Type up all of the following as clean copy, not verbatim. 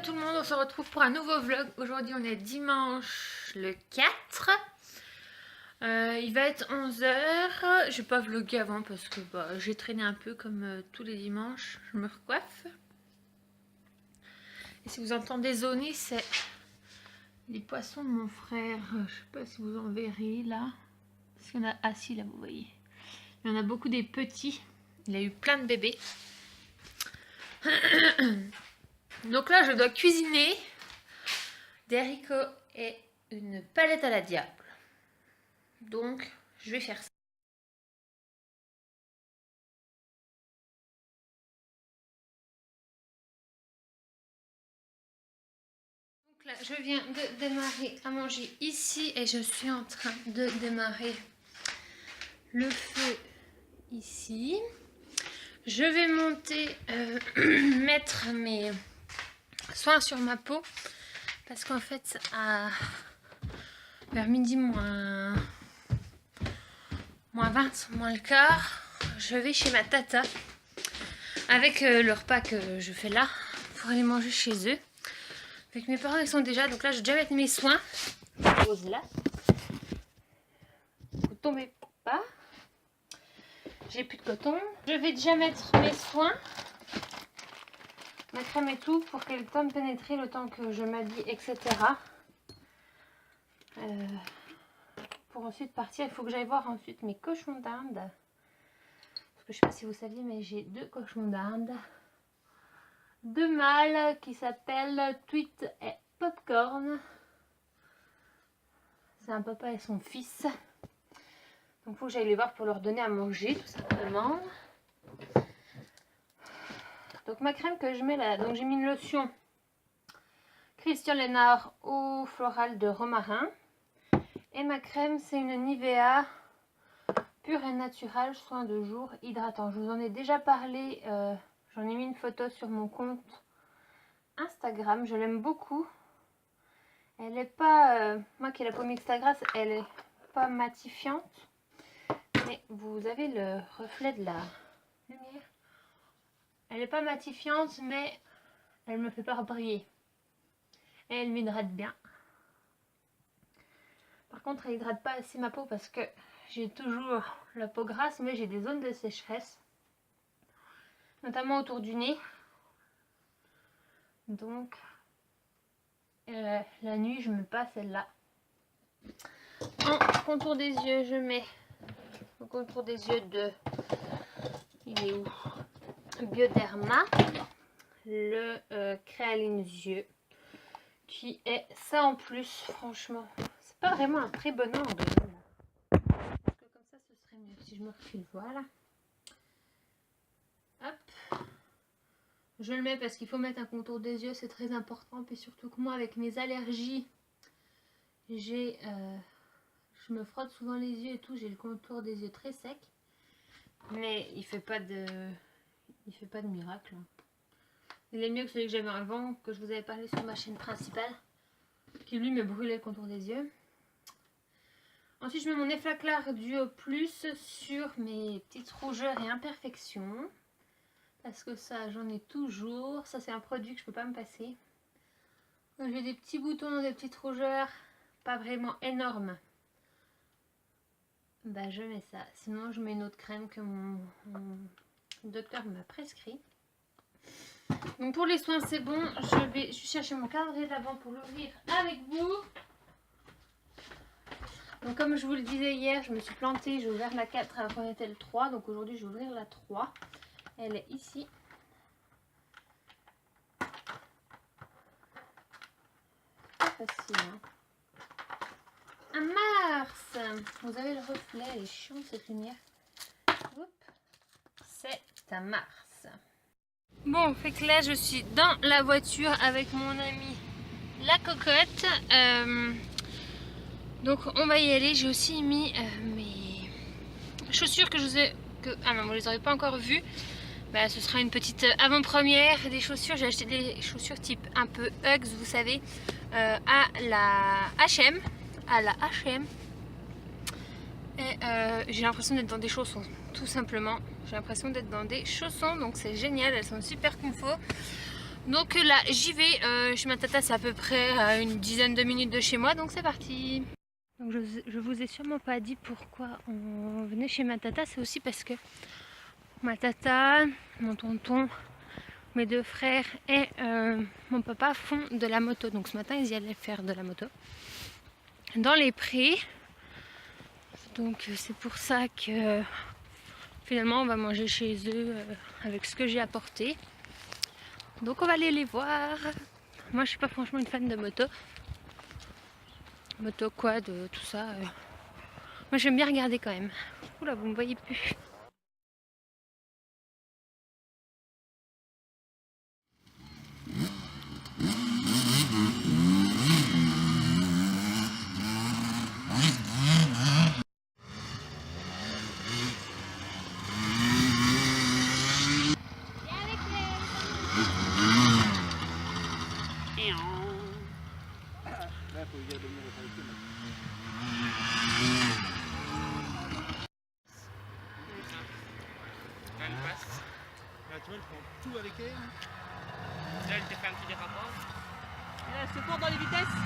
tout le monde, on se retrouve pour un nouveau vlog. Aujourd'hui on est dimanche le 4. Il va être 11h. Je vais pas vlogger avant parce que j'ai traîné un peu comme tous les dimanches. Je me recoiffe. Et si vous entendez zoner, c'est les poissons de mon frère. Je sais pas si vous en verrez là. Parce qu'il y en a assis là, vous voyez. Il y en a beaucoup des petits. Il a eu plein de bébés. Donc là, je dois cuisiner des haricots et une palette à la diable. Donc, je vais faire ça. Donc là, je viens de démarrer à manger ici et je suis en train de démarrer le feu ici. Je vais monter, mettre mes soins sur ma peau parce qu'en fait, vers midi moins 20, moins le quart, je vais chez ma tata avec le repas que je fais là pour aller manger chez eux. Avec mes parents, ils sont déjà, donc là je vais déjà mettre mes soins. Je pose là. Vous tombez pas. J'ai plus de coton. Je vais déjà mettre mes soins, ma crème et tout pour qu'elle ait le temps de pénétrer, le temps que je m'habille, etc. Pour ensuite partir, il faut que j'aille voir ensuite mes cochons d'Inde. Parce que je sais pas si vous saviez, mais j'ai 2 cochons d'Inde. 2 mâles qui s'appellent Tweet et Popcorn. C'est un papa et son fils. Donc il faut que j'aille les voir pour leur donner à manger tout simplement. Donc ma crème que je mets là, donc j'ai mis une lotion Christian Lennart eau florale de romarin. Et ma crème c'est une Nivea pure et naturelle soin de jour hydratant. Je vous en ai déjà parlé, j'en ai mis une photo sur mon compte Instagram. Je l'aime beaucoup. Elle est pas, moi qui ai la peau mixte à grasse, elle est pas matifiante. Mais vous avez le reflet de la lumière. Elle n'est pas matifiante, mais elle me fait pas briller. Et elle m'hydrate bien. Par contre, elle hydrate pas assez ma peau parce que j'ai toujours la peau grasse, mais j'ai des zones de sécheresse. Notamment autour du nez. Donc, la nuit, je me passe celle-là. En contour des yeux, je mets le contour des yeux de... Il est où? Bioderma. Le créaline yeux. Qui est ça en plus, franchement. C'est pas vraiment un très bon angle. Parce que comme ça, ce serait mieux si je me recule. Voilà. Hop. Je le mets parce qu'il faut mettre un contour des yeux, c'est très important. Puis surtout que moi, avec mes allergies, je me frotte souvent les yeux et tout. J'ai le contour des yeux très sec. Mais il fait pas de miracle. Il est mieux que celui que j'avais avant, que je vous avais parlé sur ma chaîne principale. Qui lui me brûlait le contour des yeux. Ensuite, je mets mon Effaclar Duo Plus sur mes petites rougeurs et imperfections. Parce que ça, j'en ai toujours. Ça, c'est un produit que je peux pas me passer. Donc, j'ai des petits boutons, des petites rougeurs. Pas vraiment énormes. Bah, je mets ça. Sinon, je mets une autre crème que mon docteur m'a prescrit. Donc, pour les soins, c'est bon. Je vais chercher mon calendrier d'avant pour l'ouvrir avec vous. Donc comme je vous le disais hier, je me suis plantée, j'ai ouvert la 4 alors qu'on était le 3. Donc aujourd'hui je vais ouvrir la 3. Elle est ici. Pas facile hein. Un Mars. Vous avez le reflet, elle est chiante cette lumière. C'est un Mars. Bon, fait que là je suis dans la voiture avec mon ami la cocotte. Donc on va y aller. J'ai aussi mis mes chaussures que je vous ai... Ah non, vous les aurez pas encore vues. Bah, ce sera une petite avant-première des chaussures. J'ai acheté des chaussures type un peu Uggs, vous savez, à la H&M. Et j'ai l'impression d'être dans des chaussons, tout simplement. J'ai l'impression d'être dans des chaussons, donc c'est génial. Elles sont super confort. Donc là j'y vais, chez ma tata c'est à peu près à une dizaine de minutes de chez moi, donc c'est parti. Donc je vous ai sûrement pas dit pourquoi on venait chez ma tata, c'est aussi parce que ma tata, mon tonton, mes deux frères et mon papa font de la moto. Donc ce matin ils y allaient faire de la moto dans les prés. Donc c'est pour ça que finalement on va manger chez eux avec ce que j'ai apporté. Donc on va aller les voir. Moi je suis pas franchement une fan de moto. Moto quad, tout ça. Moi j'aime bien regarder quand même. Oula, vous me voyez plus. Tu vois, elle prend tout avec elle. Là, elle t'a fait un petit dérapage. Et là, c'est fort dans les vitesses.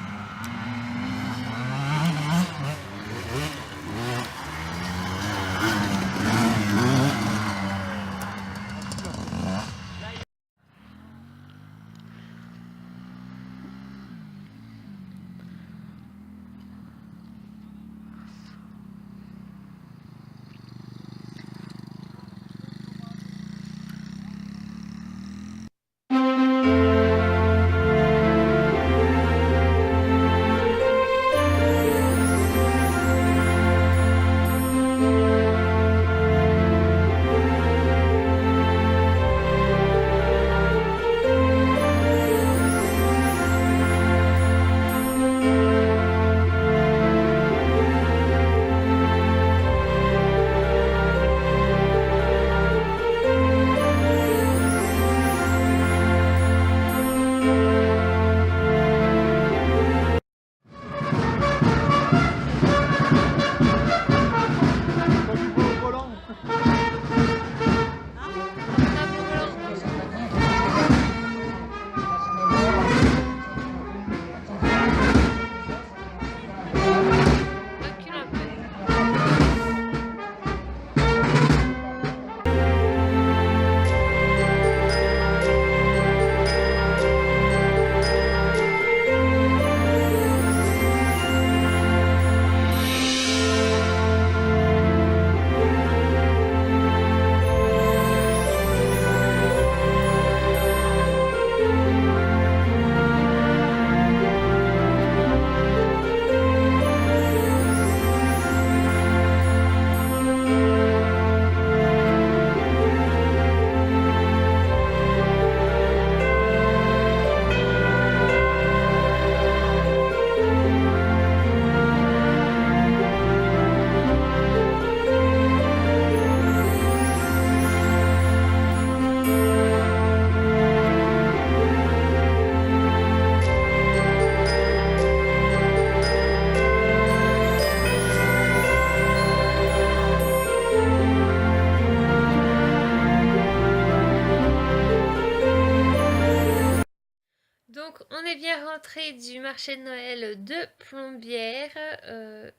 Donc on est bien rentré du marché de Noël de Plombières,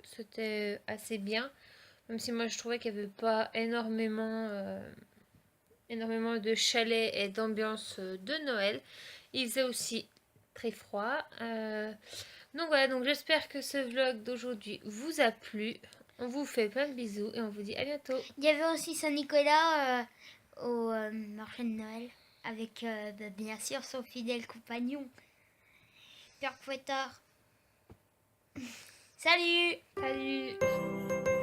c'était assez bien, même si moi je trouvais qu'il n'y avait pas énormément de chalets et d'ambiance de Noël. Il faisait aussi très froid. Donc voilà, donc j'espère que ce vlog d'aujourd'hui vous a plu. On vous fait plein de bisous et on vous dit à bientôt. Il y avait aussi Saint-Nicolas au marché de Noël avec bien sûr son fidèle compagnon, Père Fouettard. Salut! Salut!